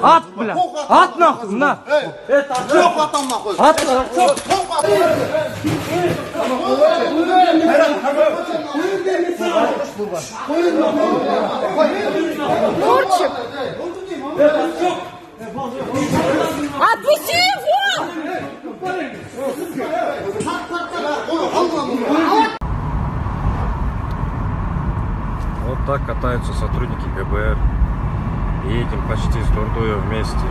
At bile. At nahkım na. Çok atan nahkım. At. Нурчик! Отпусти его! Вот так катаются сотрудники ГБР. Едем почти с дурдою вместе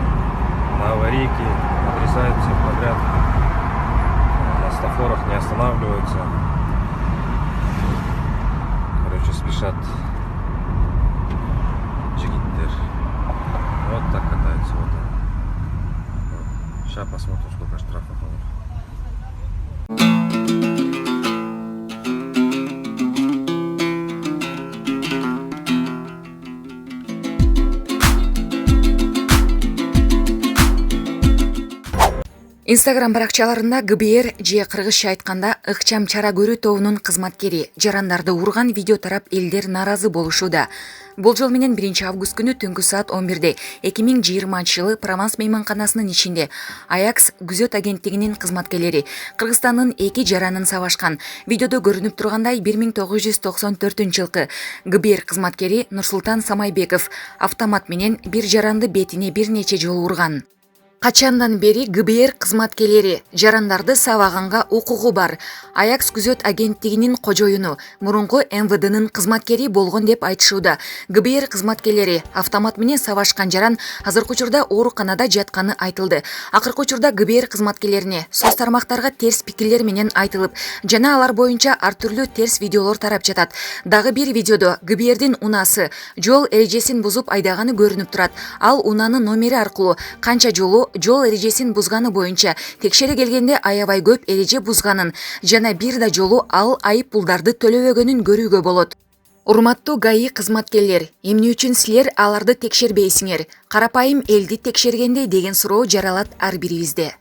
на аварийке, подрезают всех подряд. На стафорах не останавливаются. Короче, спешат. Джигиттер. Вот так катаются. Вот. Сейчас посмотрим, сколько штрафов у них. Instagram баракчаларында ГБР же кыргызча айтканда ыкчам чара көрүү тобунун кызматкери жарандарды урган видео тарап элдер наразы болушууда. Болжол менен 1-август күнү түнкү саат 11-де 2020-жылы Прованс мейманканасынын ичинде Аякс күзөт агенттигинин кызматкерлери Кыргызстандын 2 жаранын сабашкан. Видеодо көрүнүп тургандай 1994-жылкы ГБР кызматкери Нурсултан Самайбеков автомат менен бир жаранды бетине бир нече жолу урган. Качандан бери ГБР кызматкерлери жарандарды сабаганга укугу бар. Аякс күзөт агенттигинин кожоюну мурунку МВДнын кызматкери болгон деп айтышууда. ГБР кызматкерлери автомат менен сабашкан жаран азыркы учурда ооруканада жатканы айтылды. Акыркы учурда ГБР кызматкерлерине соц тармактарга терс пикирлер менен айтылып, жана алар боюнча ар түрлүү терс видеолор тарап жатат. Дагы бир видеодо ГБРдин унасы жол эрежесин бузуп айдаганы көрүнүп турат. Ал унаанын номери аркылуу канча жолу жол эрежесин бузганы боюнча текшере келгенде аябай көп эреже бузганын жана бир да жолу ал айып пулдарды төлөбөгөнүн көрүүгө болот. Урматтуу ГАИ кызматкерлер, эмне үчүн силер аларды текшербейсиңер? Карапайым элди текшергенде деген суроо жаралат ар бирибизде.